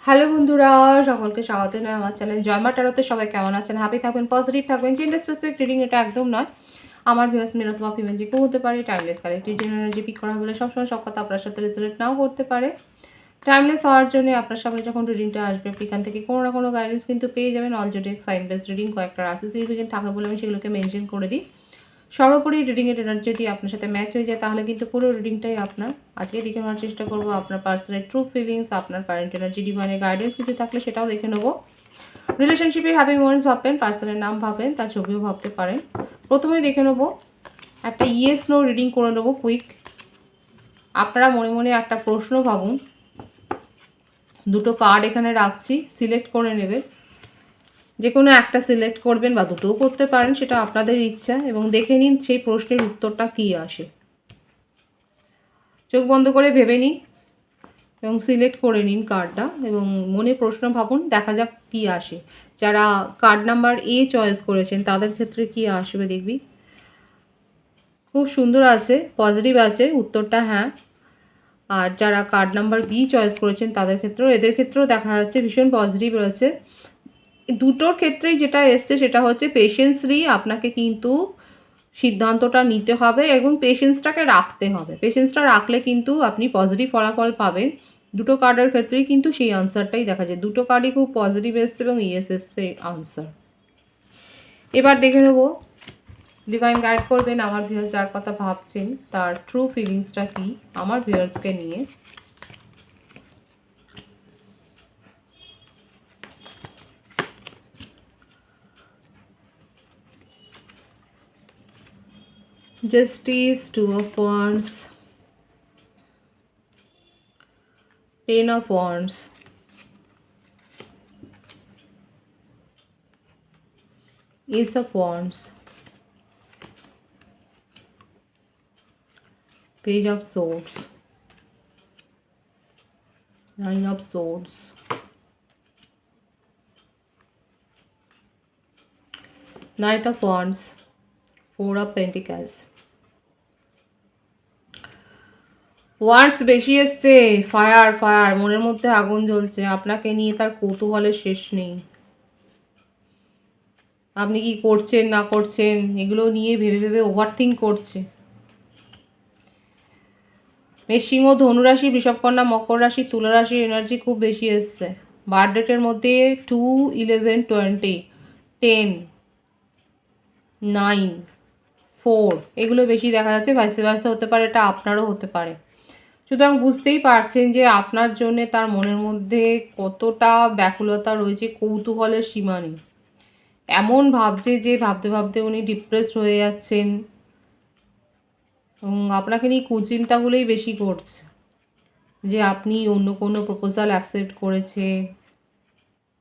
Hello বন্ধুরা, সকলকে স্বাগত জানাই আমার চ্যানেল জয় মা ট্যারোতে। সবাই কেমন আছেন? হ্যাপি থাকবেন, পজিটিভ থাকবেন। জেন্ডার স্পেসিফিক রিডিং এটা একদম নয়। আমার ভিউয়ার্স মেল অথবা ফিমেল যে কেউ হতে পারে। টাইমলেস কালেক্টিভ এনার্জি পিক করা বলে সবসময় সব কথা আপনার সাথে রেজোনেট নাও করতে পারে। টাইমলেস হওয়ার জন্য আপনার সামনে যখন রিডিংটা আসবে আপনি এখান থেকে কোনো না কোনো গাইডেন্স কিন্তু পেয়ে যাবেন। All zodiac sign base reading কয়েকটা রাশি সিগনিফিকেন্ট থাকে বলে আমি সেগুলোকে মেনশন করে দিই। সর্বোপরি রিডিংয়ের এনার্জি যদি আপনার সাথে ম্যাচ হয়ে যায় তাহলে কিন্তু পুরো রিডিংটাই আপনার। আজকে দেখে নেওয়ার চেষ্টা করবো আপনার পার্সোনাল ট্রু ফিলিংস, আপনার কারেন্ট এনার্জি, ডিভাইনের গাইডেন্স কিছু থাকলে সেটাও দেখে নেবো। রিলেশনশিপের হ্যাপি মোমেন্টস ভাববেন, পার্সনের নাম ভাববেন, তার ছবিও ভাবতে পারেন। প্রথমে দেখে নেবো একটা ইয়েস নো রিডিং করে নেবো কুইক। আপনারা মনে মনে একটা প্রশ্ন ভাবুন। দুটো কার্ড এখানে রাখছি, সিলেক্ট করে নেবেন। যে কোনো একটা সিলেক্ট করবেন বা দুটোও করতে পারেন, সেটা আপনাদের ইচ্ছা, এবং দেখে নিন সেই প্রশ্নের উত্তরটা কী আসে। চোখ বন্ধ করে ভেবে নিন এবং সিলেক্ট করে নিন কার্ডটা এবং মনে প্রশ্ন ভাবুন, দেখা যাক কী আসে। যারা কার্ড নাম্বার এ চয়েস করেছেন তাদের ক্ষেত্রে কী আসবে দেখবি। খুব সুন্দর আছে, পজিটিভ আছে উত্তরটা, হ্যাঁ। আর যারা কার্ড নাম্বার বি চয়েস করেছেন তাদের ক্ষেত্রেও, এদের ক্ষেত্রেও দেখা যাচ্ছে ভীষণ পজিটিভ রয়েছে। দুটোর ক্ষেত্রেই যেটা এসছে সেটা হচ্ছে পেশেন্সলি আপনাকে কিন্তু সিদ্ধান্তটা নিতে হবে এবং পেশেন্সটাকে রাখতে হবে। পেশেন্সটা রাখলে কিন্তু আপনি পজিটিভ ফলাফল পাবেন। দুটো কার্ডের ক্ষেত্রেই কিন্তু সেই আনসারটাই দেখা যায়। দুটো কার্ডই খুব পজিটিভ এসছে এবং ইয়েস এসছে আনসার। এবার দেখে নেব ডিভাইন গাইড করবেন আমার ভিউয়ার্স যার কথা ভাবছেন তার ট্রু ফিলিংসটা কি আমার ভিউয়ার্সকে নিয়ে। Justice, two of wands, ten of wands, Ace of Wands, Page of Swords, Nine of Swords, Knight of Wands, Four of Pentacles. Wands বেশি এসছে, ফায়ার ফায়ার, মনের মধ্যে আগুন জ্বলছে, আপনাকে নিয়ে তার কৌতূহলের শেষ নেই। আপনি কি করছেন না করছেন এগুলো নিয়ে ভেবে ভেবে ওভারথিঙ্ক করছে। সিংহ, ধনুরাশি, বৃষভকন্যা, মকর রাশি, তুলা রাশির এনার্জি খুব বেশি এসছে। বার্থ ডেটের মধ্যে 2, 11, 20, 10, 9, 4 এগুলো বেশি দেখা যাচ্ছে। ভাইস ভার্সা হতে পারে, এটা আপনারও হতে পারে। সুতরাং বুঝতেই পারছেন যে আপনার জন্যে তার মনের মধ্যে কতটা ব্যাকুলতা রয়েছে, কৌতূহলের সীমা নেই। এমন ভাবছে যে ভাবতে ভাবতে উনি ডিপ্রেসড হয়ে যাচ্ছেন এবং আপনাকে নিয়ে কুচিন্তাগুলোই বেশি করছে যে আপনি অন্য কোনো প্রপোজাল অ্যাকসেপ্ট করেছে,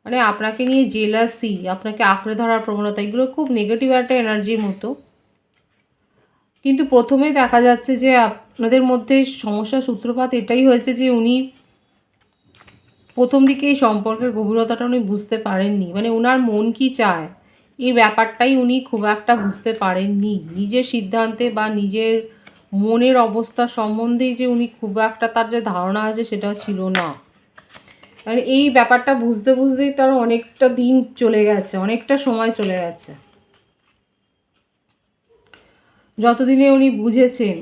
মানে আপনাকে নিয়ে জেলাসি, আপনাকে আঁকড়ে ধরার প্রবণতা, এগুলো খুব নেগেটিভ একটা এনার্জির মতো। কিন্তু প্রথমে দেখা যাচ্ছে যে আপনাদের মধ্যে সমস্যার সূত্রপাত এটাই হয়েছে যে উনি প্রথম দিকে এই সম্পর্কের গভীরতাটা উনি বুঝতে পারেননি, মানে ওনার মন কি চায় এই ব্যাপারটাই উনি খুব একটা বুঝতে পারেননি। নিজের সিদ্ধান্তে বা নিজের মনের অবস্থা সম্বন্ধেই যে উনি খুব একটা তার যে ধারণা আছে সেটা ছিল না। মানে এই ব্যাপারটা বুঝতে বুঝতেই তার অনেকটা দিন চলে গেছে, অনেকটা সময় চলে গেছে। যতদিনে উনি বুঝেছেন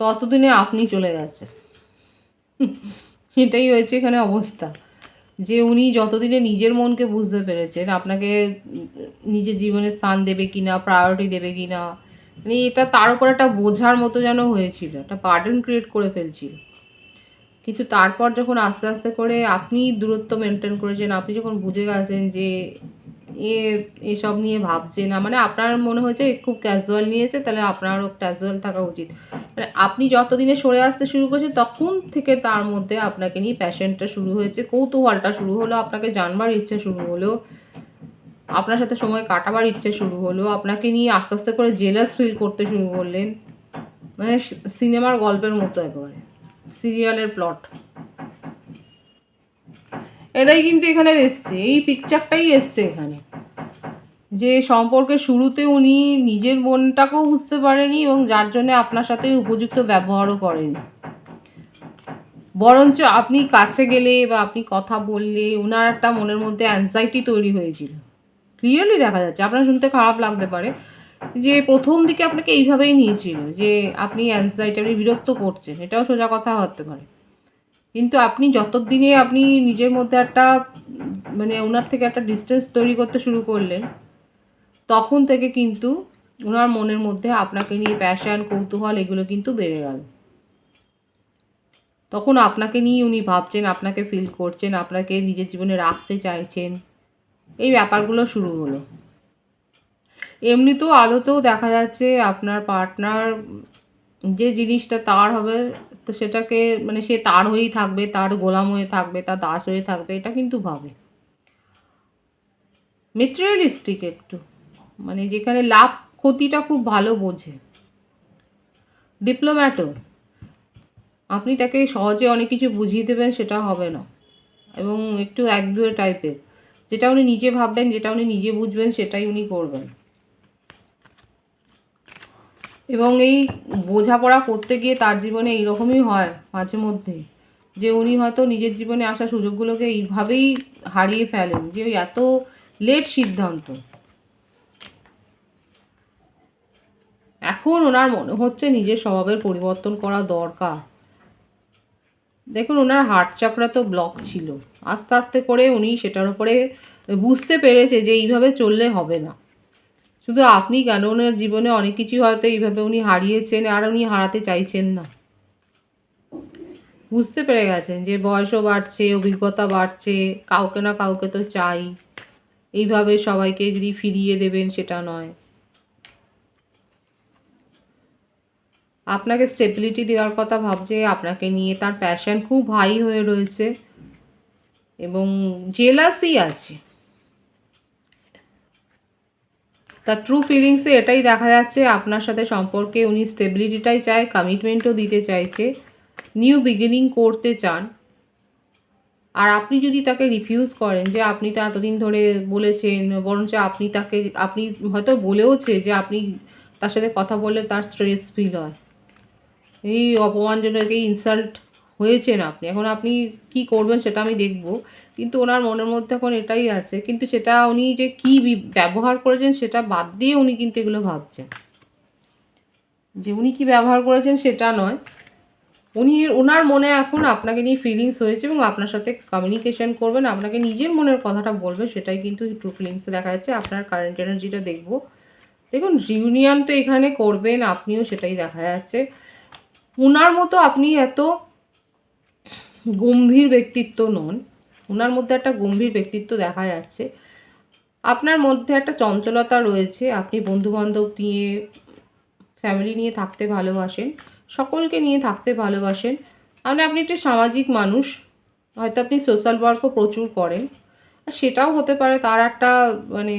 ততদিনে আপনি চলে গেছে। এটাই হয়েছে এখানে অবস্থা, যে উনি যতদিনে নিজের মনকে বুঝতে পেরেছেন আপনাকে নিজের জীবনে স্থান দেবে কিনা, প্রায়োরিটি দেবে কিনা, মানে এটা তার উপর একটা বোঝার মতো যেন হয়েছিল, একটা বার্ডেন ক্রিয়েট করে ফেলছিল। কিন্তু তারপর যখন আস্তে আস্তে করে আপনি দূরত্ব মেনটেন করেছেন, আপনি যখন বুঝে গেছেন যে এ এসব নিয়ে ভাবছে না, মানে আপনার মনে হয়েছে খুব ক্যাজুয়াল নিয়েছে, তাহলে আপনারও ক্যাজুয়াল থাকা উচিত। মানে আপনি যতদিনে সরে আসতে শুরু করেছেন তখন থেকে তার মধ্যে আপনাকে নিয়ে প্যাশনটা শুরু হয়েছে, কৌতূহলটা শুরু হলো, আপনাকে জানবার ইচ্ছে শুরু হলো, আপনার সাথে সময় কাটাবার ইচ্ছে শুরু হলো, আপনাকে নিয়ে আস্তে আস্তে করে জেলাস ফিল করতে শুরু করলেন। মানে সিনেমার গল্পের মতো, একেবারে সিরিয়ালের প্লট। এটাই কিন্তু এখানে এসছে, এই পিকচারটাই এসছে এখানে, যে সম্পর্কের শুরুতে উনি নিজের মনটাকেও বুঝতে পারেনি এবং যার জন্য আপনার সাথে উপযুক্ত ব্যবহারও করেনি। বরঞ্চ আপনি কাছে গেলে বা আপনি কথা বললে ওনার একটা মনের মধ্যে অ্যাংজাইটি তৈরি হয়েছিল। ক্লিয়ারলি দেখা যাচ্ছে, আপনার শুনতে খারাপ লাগতে পারে যে প্রথম দিকে আপনাকে এইভাবেই নিয়েছিল যে আপনি অ্যাংজাইটি, আপনি বিরক্ত করছেন, এটাও সোজা কথা হতে পারে। কিন্তু আপনি যতদিনে আপনি নিজের মধ্যে একটা মানে ওনার থেকে একটা ডিস্টেন্স তৈরি করতে শুরু করলেন, তখন থেকে কিন্তু ওনার মনের মধ্যে আপনাকে নিয়ে প্যাশন, কৌতূহল এগুলো কিন্তু বেড়ে গেল। তখন আপনাকে নিয়ে উনি ভাবছেন, আপনাকে ফিল করছেন, আপনাকে নিজের জীবনে রাখতে চাইছেন, এই ব্যাপারগুলো শুরু হলো। এমনিতেও আদতেও দেখা যাচ্ছে আপনার পার্টনার যে জিনিসটা তার হবে, তো সেটাকে মানে সে তার হয়েই থাকবে, তার গোলাম হয়ে থাকবে, তার দাস হয়ে থাকবে, এটা কিন্তু ভাবে। মেটেরিয়ালিস্টিক একটু, মানে যেখানে লাভ ক্ষতিটা খুব ভালো বোঝে। ডিপ্লোম্যাটও, আপনি তাকে সহজে অনেক কিছু বুঝিয়ে দেবেন সেটা হবে না, এবং একটু একগুঁয়ে টাইপের। যেটা উনি নিজে ভাববেন, যেটা উনি নিজে বুঝবেন সেটাই উনি করবেন। এবং এই বোঝাপড়া করতে গিয়ে তার জীবনে এইরকমই হয় মাঝে মধ্যে, যে উনি হয়তো নিজের জীবনে আসা সুযোগগুলোকে এইভাবেই হারিয়ে ফেলেন, যে ওই এত লেট সিদ্ধান্ত। এখন ওনার মনে হচ্ছে নিজের স্বভাবের পরিবর্তন করা দরকার। দেখুন, ওনার হার্ট চাকরা তো ব্লক ছিল, আস্তে আস্তে করে উনি সেটার উপরে বুঝতে পেরেছে যে এইভাবে চললে হবে না। শুধু আপনি কেন, ওনার জীবনে অনেক কিছু হয়তো এইভাবে উনি হারিয়েছেন আর উনি হারাতে চাইছেন না। বুঝতে পেরে গেছেন যে বয়সও বাড়ছে, অভিজ্ঞতা বাড়ছে, কাউকে না কাউকে তো চাই, এইভাবে সবাইকে যদি ফিরিয়ে দেবেন সেটা নয়। আপনাকে স্টেবিলিটি দেওয়ার কথা ভাবছে, আপনাকে নিয়ে তার প্যাশন খুব হাই হয়ে রয়েছে এবং জেলাসি আছে। তার ট্রু ফিলিংসে এটাই দেখা যাচ্ছে, আপনার সাথে সম্পর্কে উনি স্টেবিলিটিটাই চায়, কমিটমেন্টও দিতে চাইছে, নিউ বিগিনিং করতে চান। আর আপনি যদি তাকে রিফিউজ করেন, যে আপনি তো এতদিন ধরে বলেছেন, বরঞ্চ আপনি হয়তো বলেওছে যে আপনি তার সাথে কথা বললে তার স্ট্রেস ফিল হয়, এই অপমানজনক, এই ইনসাল্ট হয়েছেন আপনি, এখন আপনি কি করবেন সেটা আমি দেখব। কিন্তু ওনার মনের মধ্যে এখন এটাই আছে, কিন্তু সেটা উনি যে কি ব্যবহার করেছেন সেটা বাদ দিয়ে উনি কিন্তু এগুলো ভাবছেন। যে উনি কি ব্যবহার করেছেন সেটা নয়, ওনার মনে এখন আপনাকে নিয়ে ফিলিংস হয়েছে এবং আপনার সাথে কমিউনিকেশন করবেন, আপনাকে নিজের মনের কথাটা বলবে, সেটাই কিন্তু ট্রু ফিলিংসে দেখা যাচ্ছে। আপনার কারেন্ট এনার্জিটা দেখব। দেখুন, রিউনিয়ন তো এখানে করবেন আপনিও, সেটাই দেখা যাচ্ছে। ওনার মতো আপনি এত গম্ভীর ব্যক্তিত্ব নন, ওনার মধ্যে একটা গম্ভীর ব্যক্তিত্ব দেখা যাচ্ছে। আপনার মধ্যে একটা চঞ্চলতা রয়েছে, আপনি বন্ধুবান্ধব নিয়ে, ফ্যামিলি নিয়ে থাকতে ভালোবাসেন, সকলকে নিয়ে থাকতে ভালোবাসেন। মানে আপনি একটা সামাজিক মানুষ, হয়তো আপনি সোশ্যাল ওয়ার্কও প্রচুর করেন। আর সেটাও হতে পারে তার একটা মানে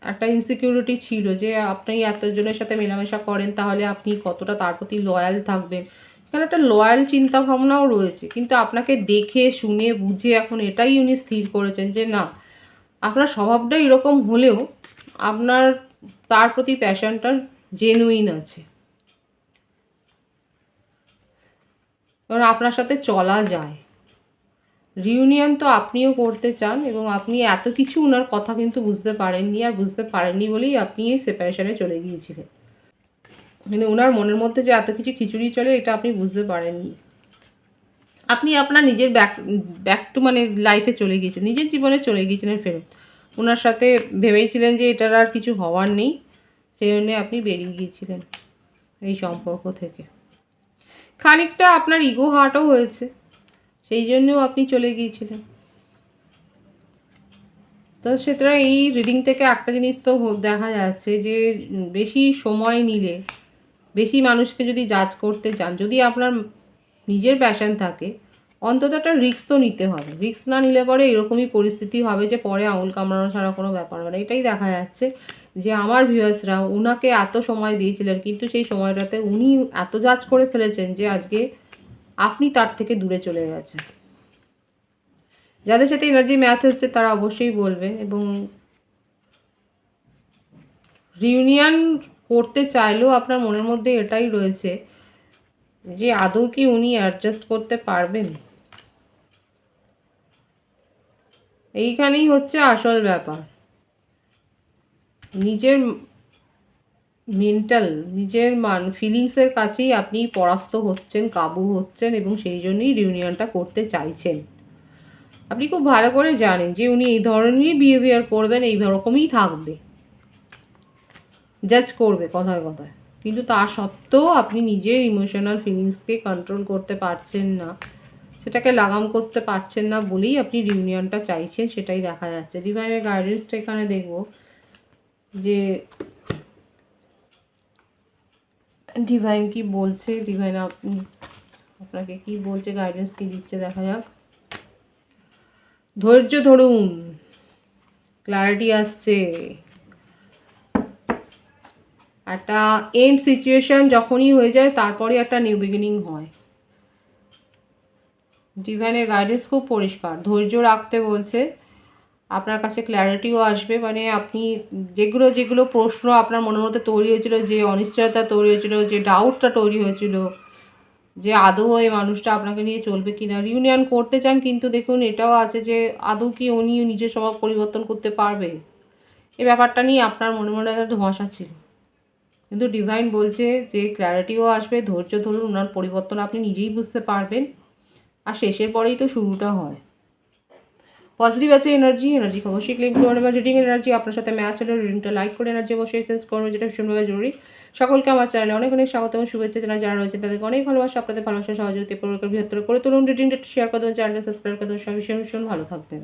একটা ইনসিকিউরিটি ছিল, যে আপনি এতজনের সাথে মেলামেশা করেন, তাহলে আপনি কতটা তার প্রতি লয়াল থাকবেন। এখানে একটা লয়াল চিন্তা ভাবনাও রয়েছে, কিন্তু আপনাকে দেখে শুনে বুঝে এখন এটাই উনি স্থির করেছেন যে না, আপনার স্বভাবটা এরকম হলেও আপনার তার প্রতি প্যাশনটা জেনুইন আছে, কারণ আপনার সাথে চলা যায়। রিউনিয়ন তো আপনিও করতে চান, এবং আপনি এত কিছু ওনার কথা কিন্তু বুঝতে পারেননি, আর বুঝতে পারেননি বলেই আপনি এই সেপারেশনে চলে গিয়েছিলেন। মানে ওনার মনের মধ্যে যে এত কিছু খিচুড়ি চলে, এটা আপনি বুঝতে পারেননি। আপনি আপনার নিজের ব্যাক টু মানে লাইফে চলে গিয়েছেন, নিজের জীবনে চলে গিয়েছিলেন ফেরত। ওনার সাথে ভেবেছিলেন যে এটার আর কিছু হওয়ার নেই, সেই জন্যে আপনি বেরিয়ে গিয়েছিলেন এই সম্পর্ক থেকে। খানিকটা আপনার ইগো হার্টও হয়েছে, সেই জন্যও আপনি চলে গিয়েছিলেন। তো সুতরাং এই রিডিং থেকে একটা জিনিস তো দেখা যাচ্ছে যে বেশি সময় নিলে, বেশি মানুষকে যদি জাজ করতে চান, যদি আপনার নিজের প্যাশন থাকে, অন্তত একটা রিস্ক তো নিতে হবে। রিস্ক না নিলে পরে এরকমই পরিস্থিতি হবে যে পরে আঙুল কামড়ানো ছাড়া কোনো ব্যাপার হবে না। এটাই দেখা যাচ্ছে যে আমার ভিউয়ার্সরা ওনাকে এত সময় দিয়েছিলেন, কিন্তু সেই সময়টাতে উনি এত জাজ করে ফেলেছেন যে আজকে আপনি তার থেকে দূরে চলে গেছেন। যাদের সাথে এনার্জি ম্যাচ হচ্ছে তারা অবশ্যই বলবেন, এবং রিউনিয়ন করতে চাইলেও আপনার মনের মধ্যে এটাই রয়েছে যে আদৌ কি উনি অ্যাডজাস্ট করতে পারবেন, এইখানেই হচ্ছে আসল ব্যাপার। নিজের মেন্টাল, নিজের ফিলিংসের কাছেই আপনি পরাস্ত হচ্ছেন, কাবু হচ্ছেন, এবং সেই জন্যই রিউনিয়নটা করতে চাইছেন। আপনি খুব ভালো করে জানেন যে উনি এই ধরনেরই বিহেভিয়ার করবেন, এই রকমই থাকবে, জাজ করবে কথায় কথায়। কিন্তু তা সত্ত্বেও আপনি নিজের ইমোশনাল ফিলিংসকে কন্ট্রোল করতে পারছেন না, সেটাকে লাগাম করতে পারছেন না বলেই আপনি রিউনিয়নটা চাইছেন, সেটাই দেখা যাচ্ছে। ডিভাইনের গাইডেন্সটা এখানে দেখব যে ডিভাইন কি বলছে, ডিভাইন আপনাকে কি বলছে, গাইডেন্স কি দিচ্ছে দেখা যাক। ধৈর্য ধরুন, ক্ল্যারিটি আসছে। একটা এন্ড সিচুয়েশন যখনই হয়ে যায় তারপরে একটা নিউ বিগিনিং হয়। ডিভাইনের গাইডেন্স খুব পরিষ্কার, ধৈর্য রাখতে বলছে। আপনার কাছে ক্ল্যারিটিও আসবে, মানে আপনি যেগুলো যেগুলো প্রশ্ন আপনার মনের মধ্যে তৈরি হয়েছিল, যে অনিশ্চয়তা তৈরি হয়েছিল, যে ডাউটটা তৈরি হয়েছিল, যে আদৌ এই মানুষটা আপনাকে নিয়ে চলবে কিনা, রিউনিয়ন করতে চান, কিন্তু দেখুন এটাও আছে যে আদৌ কি উনি নিজের স্বভাব পরিবর্তন করতে পারবে, এই ব্যাপারটা নিয়ে আপনার মনে মনে একটা ধোঁয়াশা ছিল। কিন্তু ডিভাইন বলছে যে ক্ল্যারিটিও আসবে, ধৈর্য ধরুন, ওনার পরিবর্তন আপনি নিজেই বুঝতে পারবেন, আর শেষের পরেই তো শুরুটা হয়। পজিটিভ আছে এনার্জি, এনার্জি অবশ্যই ক্লেম করে নেবেন। রিডিং এনার্জি আপনার সাথে ম্যাচ হলে রিডিংটা লাইক করে এনার্জি অবশ্যই সেন্স করবেন, যেটা ভীষণভাবে জরুরি। সকলকে আমার চ্যানেলে অনেক অনেক স্বাগত এবং শুভেচ্ছা জানাই। যারা রয়েছে তাদেরকে অনেক ভালোবাসা, আপনাদের ভালোবাসা সহযোগিতা পরিবার বৃহত্তর করে তুলুন। রিডিংটা শেয়ার করে দেবেন, চ্যানেলটা সাবস্ক্রাইব করে দেবেন। সবাই ভীষণ ভীষণ ভালো থাকবেন।